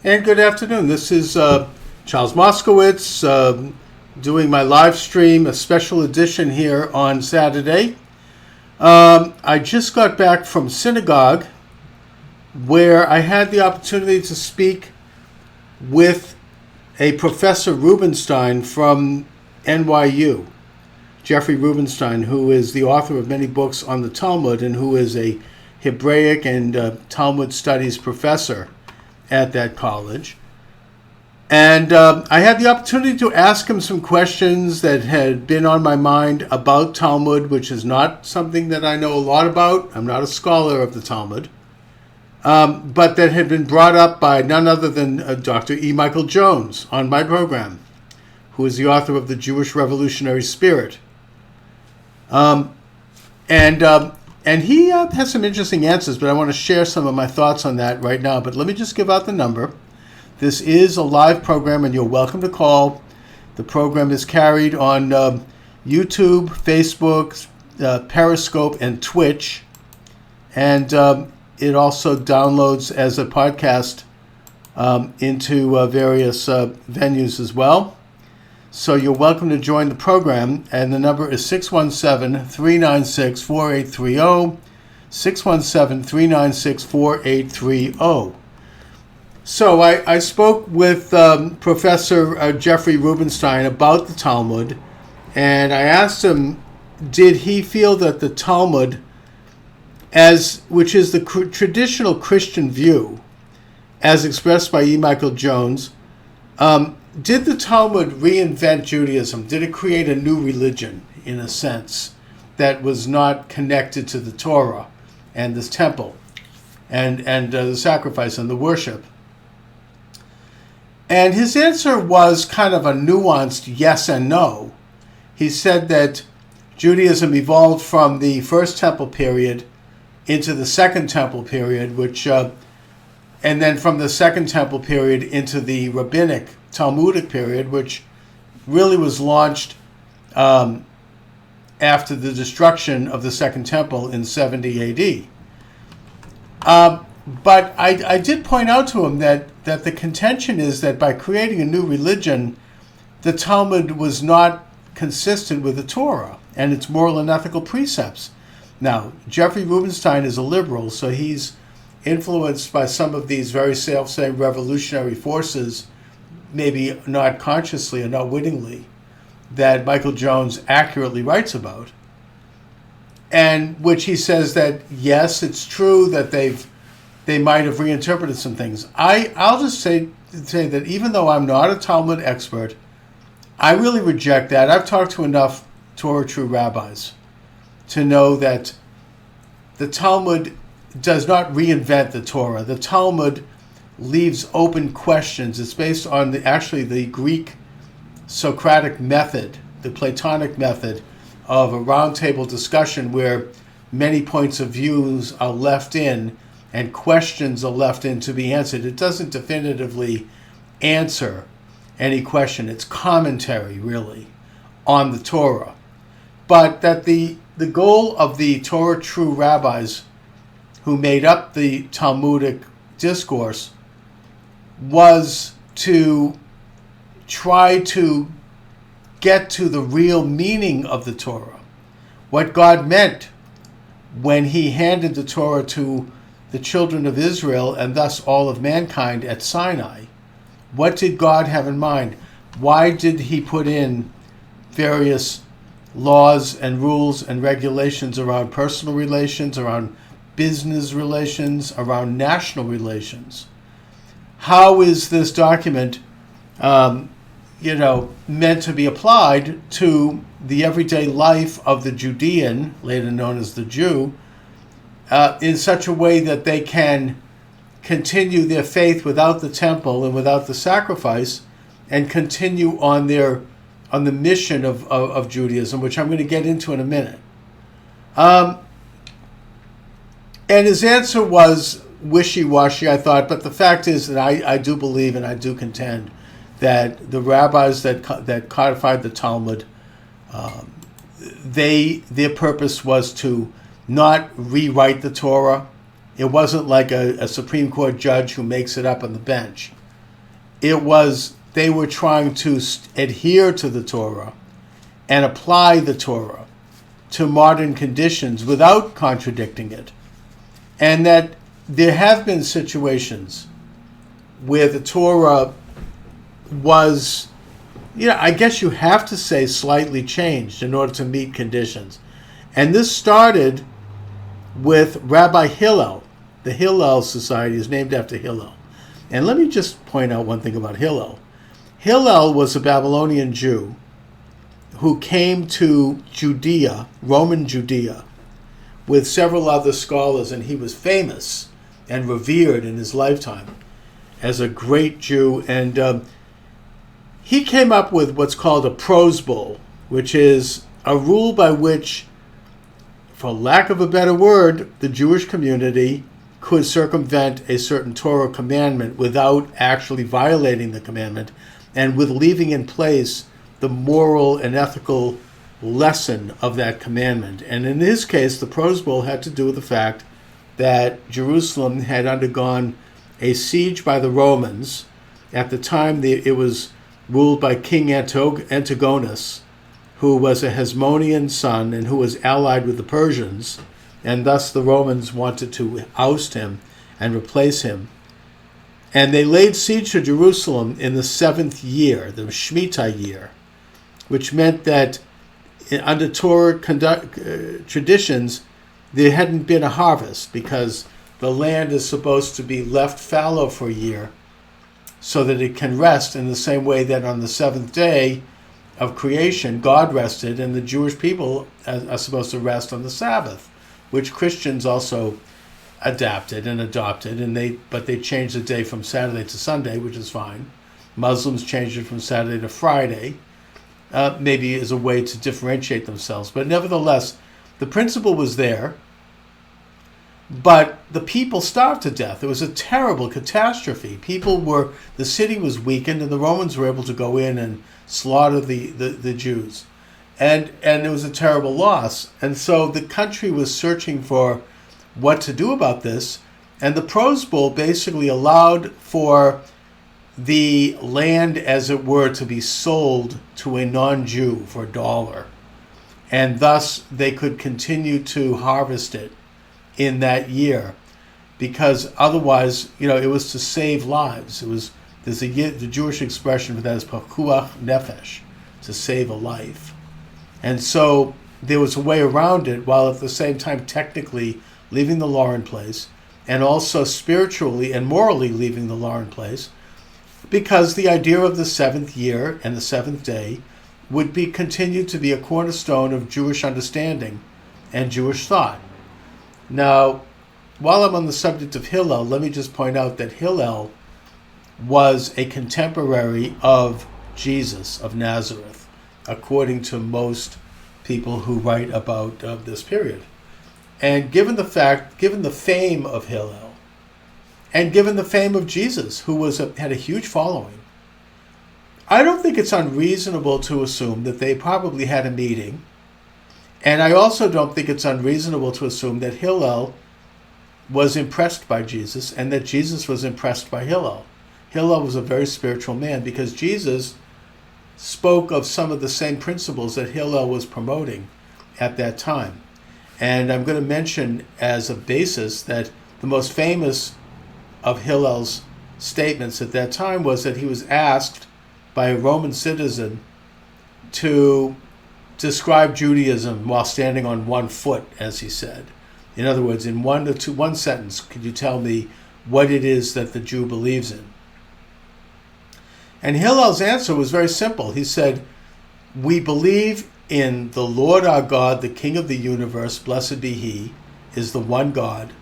And good afternoon. This is Charles Moscowitz doing my live stream, a special edition here on Saturday. I just got back from synagogue where I had the opportunity to speak with a Professor Rubenstein from NYU, Jeffrey Rubenstein, who is the author of many books on the Talmud and who is a Hebraic and Talmud studies professor at that college. And I had the opportunity to ask him some questions that had been on my mind about Talmud, which is not something that I know a lot about. I'm not a scholar of the Talmud, but that had been brought up by none other than Dr. E. Michael Jones on my program, who is the author of The Jewish Revolutionary Spirit. And he has some interesting answers, but I want to share some of my thoughts on that right now. But let me just give out the number. This is a live program, and you're welcome to call. The program is carried on YouTube, Facebook, Periscope, and Twitch. And it also downloads as a podcast into various venues as well. So you're welcome to join the program, and the number is 617-396-4830, 617-396-4830. So I spoke with Professor Jeffrey Rubenstein about the Talmud, and I asked him, did he feel that the Talmud, which is the traditional Christian view, as expressed by E. Michael Jones, did the Talmud reinvent Judaism? Did it create a new religion, in a sense, that was not connected to the Torah and the temple and the sacrifice and the worship? And his answer was kind of a nuanced yes and no. He said that Judaism evolved from the First Temple period into the Second Temple period, and then from the Second Temple period into the Rabbinic Talmudic period, which really was launched after the destruction of the Second Temple in 70 AD. But I did point out to him that the contention is that by creating a new religion, the Talmud was not consistent with the Torah and its moral and ethical precepts. Now, Jeffrey Rubenstein is a liberal, so he's influenced by some of these very self-same revolutionary forces, maybe not consciously or not wittingly, that Michael Jones accurately writes about, and which he says that, yes, it's true that they might have reinterpreted some things. I'll just say that even though I'm not a Talmud expert, I really reject that. I've talked to enough Torah true rabbis to know that the Talmud does not reinvent the Torah. The Talmud leaves open questions. It's based on the Greek Socratic method, the Platonic method of a roundtable discussion where many points of views are left in and questions are left in to be answered. It doesn't definitively answer any question. It's commentary, really, on the Torah. But that the goal of the Torah true rabbis who made up the Talmudic discourse was to try to get to the real meaning of the Torah, what God meant when he handed the Torah to the children of Israel and thus all of mankind at Sinai. What did God have in mind? Why did he put in various laws and rules and regulations around personal relations, around business relations, around national relations? How is this document, meant to be applied to the everyday life of the Judean, later known as the Jew, in such a way that they can continue their faith without the temple and without the sacrifice, and continue on the mission of Judaism, which I'm going to get into in a minute. And his answer was wishy-washy, I thought, but the fact is that I do believe and I do contend that the rabbis that codified the Talmud, their purpose was to not rewrite the Torah. It wasn't like a Supreme Court judge who makes it up on the bench. they were trying to adhere to the Torah and apply the Torah to modern conditions without contradicting it. And that there have been situations where the Torah was, I guess you have to say slightly changed in order to meet conditions. And this started with Rabbi Hillel. The Hillel Society is named after Hillel. And let me just point out one thing about Hillel. Hillel was a Babylonian Jew who came to Judea, Roman Judea, with several other scholars, and he was famous and revered in his lifetime as a great Jew. And he came up with what's called a prose bull, which is a rule by which, for lack of a better word, the Jewish community could circumvent a certain Torah commandment without actually violating the commandment, and with leaving in place the moral and ethical lesson of that commandment. And in his case, the prose bull had to do with the fact that Jerusalem had undergone a siege by the Romans. At the time, it was ruled by King Antigonus, who was a Hasmonean son and who was allied with the Persians, and thus the Romans wanted to oust him and replace him. And they laid siege to Jerusalem in the 7th year, the Shemitah year, which meant that under Torah traditions, there hadn't been a harvest because the land is supposed to be left fallow for a year so that it can rest in the same way that on the 7th day of creation, God rested, and the Jewish people are supposed to rest on the Sabbath, which Christians also adapted and adopted, but they changed the day from Saturday to Sunday, which is fine. Muslims changed it from Saturday to Friday, maybe as a way to differentiate themselves. But nevertheless, the principle was there, but the people starved to death. It was a terrible catastrophe. The city was weakened, and the Romans were able to go in and slaughter the Jews. And it was a terrible loss. And so the country was searching for what to do about this. And the prose bull basically allowed for the land, as it were, to be sold to a non-Jew for $1. And thus they could continue to harvest it in that year, because otherwise, it was to save lives. The Jewish expression for that is pakuach nefesh, to save a life. And so there was a way around it, while at the same time technically leaving the law in place, and also spiritually and morally leaving the law in place, because the idea of the 7th year and the 7th day would be continued to be a cornerstone of Jewish understanding and Jewish thought. Now, while I'm on the subject of Hillel, let me just point out that Hillel was a contemporary of Jesus of Nazareth, according to most people who write about this period. And given the fame of Hillel, and given the fame of Jesus, who had a huge following, I don't think it's unreasonable to assume that they probably had a meeting. And I also don't think it's unreasonable to assume that Hillel was impressed by Jesus and that Jesus was impressed by Hillel. Hillel was a very spiritual man because Jesus spoke of some of the same principles that Hillel was promoting at that time. And I'm going to mention as a basis that the most famous of Hillel's statements at that time was that he was asked by a Roman citizen to describe Judaism while standing on one foot, as he said. In other words, in one sentence, could you tell me what it is that the Jew believes in? And Hillel's answer was very simple. He said, "We believe in the Lord our God, the King of the universe, blessed be He, is the one God,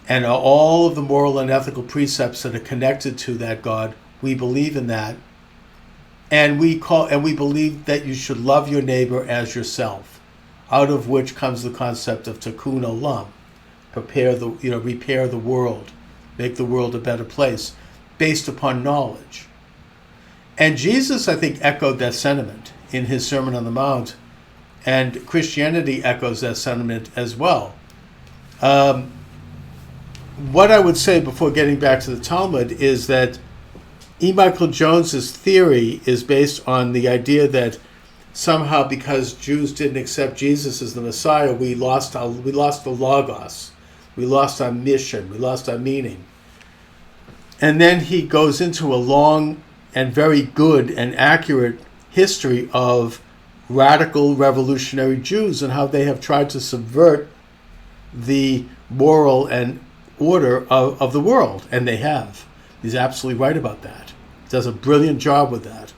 and all of the moral and ethical precepts that are connected to that God, we believe in that. And we believe that you should love your neighbor as yourself, out of which comes the concept of tikkun olam, repair the world, make the world a better place, based upon knowledge." And Jesus, I think, echoed that sentiment in his Sermon on the Mount, and Christianity echoes that sentiment as well. What I would say before getting back to the Talmud is that E. Michael Jones's theory is based on the idea that somehow because Jews didn't accept Jesus as the Messiah, we lost the Logos, we lost our mission, we lost our meaning. And then he goes into a long and very good and accurate history of radical revolutionary Jews and how they have tried to subvert the moral and order of the world, and they have. He's absolutely right about that. He does a brilliant job with that.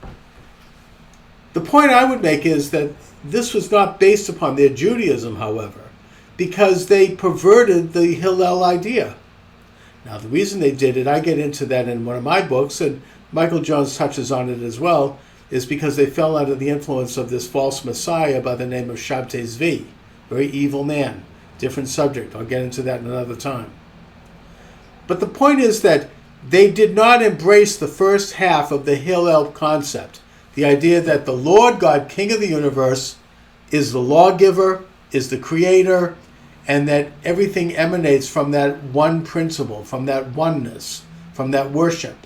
The point I would make is that this was not based upon their Judaism, however, because they perverted the Hillel idea. Now, the reason they did it, I get into that in one of my books, and Michael Jones touches on it as well, is because they fell under the influence of this false messiah by the name of Shabtai Zvi, very evil man. Different subject. I'll get into that another time. But the point is that they did not embrace the first half of the Hillel concept, the idea that the Lord God, King of the universe, is the lawgiver, is the creator, and that everything emanates from that one principle, from that oneness, from that worship.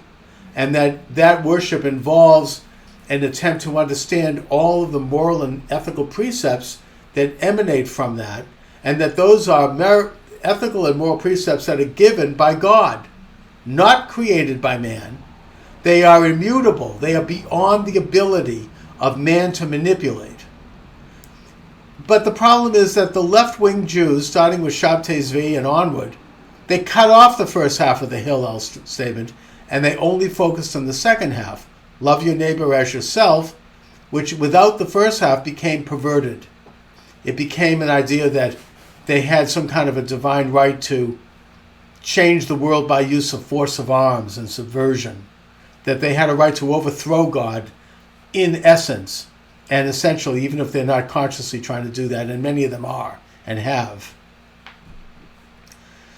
And that worship involves an attempt to understand all of the moral and ethical precepts that emanate from that, and that those are ethical and moral precepts that are given by God, not created by man. They are immutable. They are beyond the ability of man to manipulate. But the problem is that the left-wing Jews, starting with Shabtai Zvi and onward, they cut off the first half of the Hillel statement, and they only focused on the second half, love your neighbor as yourself, which without the first half became perverted. It became an idea that they had some kind of a divine right to change the world by use of force of arms and subversion, that they had a right to overthrow God in essence, and essentially, even if they're not consciously trying to do that, and many of them are and have.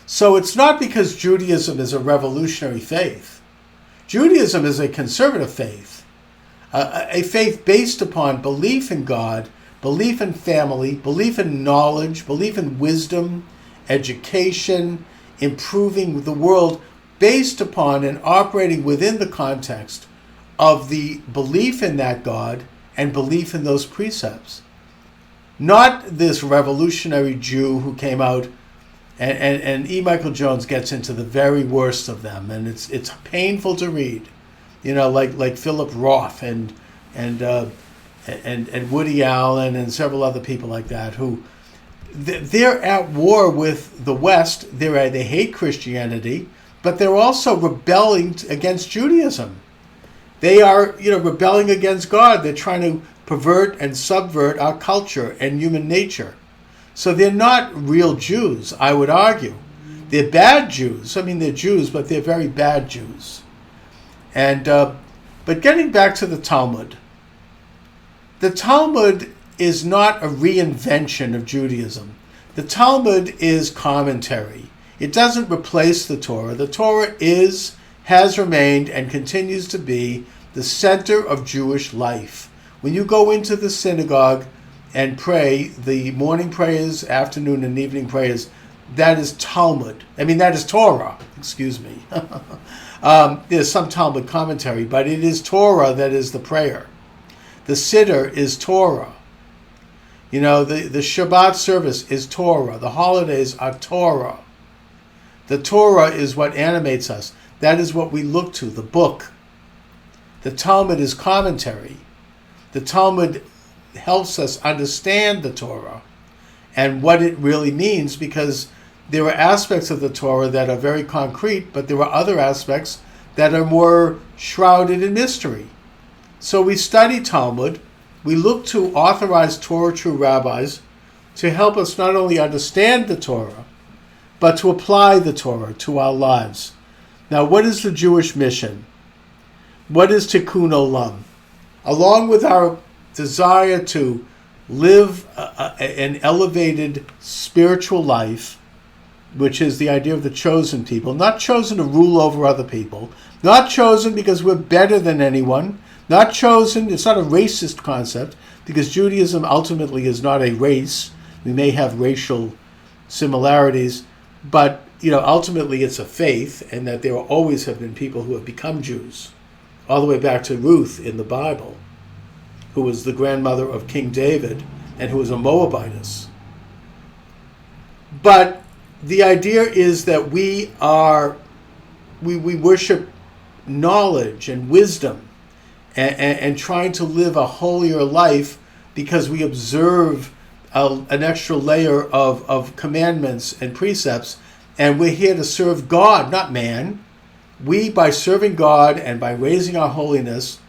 So it's not because Judaism is a revolutionary faith. Judaism is a conservative faith, a faith based upon belief in God, belief in family, belief in knowledge, belief in wisdom, education, improving the world, based upon and operating within the context of the belief in that God and belief in those precepts. Not this revolutionary Jew who came out, and E. Michael Jones gets into the very worst of them, and it's painful to read. You know, like Philip Roth and Woody Allen and several other people like that who they're at war with the West. They hate Christianity, but they're also rebelling against Judaism. They are, rebelling against God. They're trying to pervert and subvert our culture and human nature. So they're not real Jews, I would argue. They're bad Jews. I mean, they're Jews, but they're very bad Jews. And but getting back to the Talmud is not a reinvention of Judaism. The Talmud is commentary. It doesn't replace the Torah. The Torah has remained and continues to be the center of Jewish life. When you go into the synagogue and pray the morning prayers, afternoon and evening prayers, that is Talmud. That is Torah, excuse me. There's some Talmud commentary, but it is Torah that is the prayer. The Siddur is Torah. The Shabbat service is Torah. The holidays are Torah. The Torah is what animates us. That is what we look to, the book. The Talmud is commentary. The Talmud helps us understand the Torah and what it really means, because there are aspects of the Torah that are very concrete, but there are other aspects that are more shrouded in mystery. So we study Talmud. We look to authorized Torah true rabbis to help us not only understand the Torah, but to apply the Torah to our lives. Now, what is the Jewish mission? What is Tikkun Olam? Along with our desire to live an elevated spiritual life, which is the idea of the chosen people, not chosen to rule over other people, not chosen because we're better than anyone, not chosen, it's not a racist concept, because Judaism ultimately is not a race. We may have racial similarities, but ultimately it's a faith, and that there always have been people who have become Jews. all the way back to Ruth in the Bible, who was the grandmother of King David and who was a Moabitess. But the idea is that we worship knowledge and wisdom and trying to live a holier life because we observe an extra layer of commandments and precepts, and we're here to serve God, not man. We, by serving God and by raising our holiness,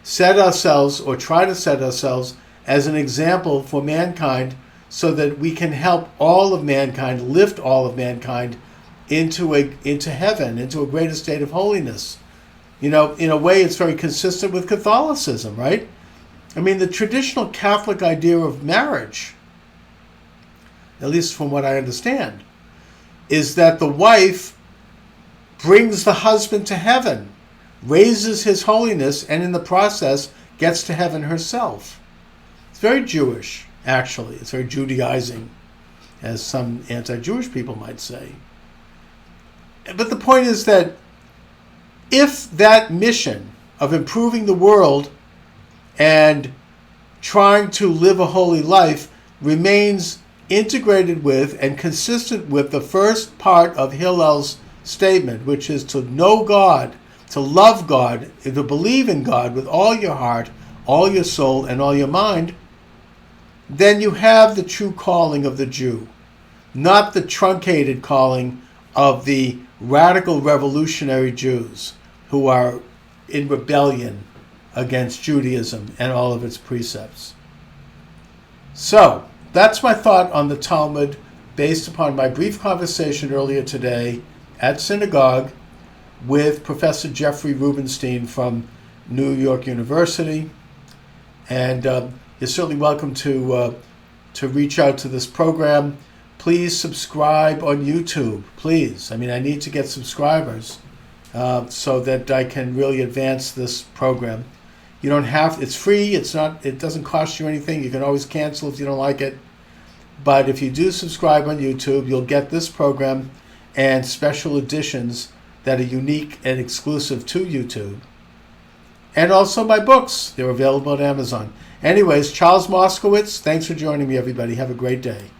set ourselves, or try to set ourselves, as an example for mankind so that we can help all of mankind, lift all of mankind into heaven, into a greater state of holiness. In a way, it's very consistent with Catholicism, right? I mean, the traditional Catholic idea of marriage, at least from what I understand, is that the wife brings the husband to heaven, raises his holiness, and in the process gets to heaven herself. It's very Jewish, actually. It's very Judaizing, as some anti-Jewish people might say. But the point is that if that mission of improving the world and trying to live a holy life remains integrated with and consistent with the first part of Hillel's statement, which is to know God, to love God, to believe in God with all your heart, all your soul, and all your mind, then you have the true calling of the Jew, not the truncated calling of the radical revolutionary Jews who are in rebellion against Judaism and all of its precepts. So, that's my thought on the Talmud based upon my brief conversation earlier today at synagogue with Professor Jeffrey Rubenstein from New York University. And you're certainly welcome to reach out to this program. Please subscribe on YouTube, please. I mean, I need to get subscribers so that I can really advance this program. You don't have, it's free, it doesn't cost you anything. You can always cancel if you don't like it. But if you do subscribe on YouTube, you'll get this program and special editions that are unique and exclusive to YouTube. And also my books. They're available at Amazon. Anyways, Charles Moscowitz, thanks for joining me, everybody. Have a great day.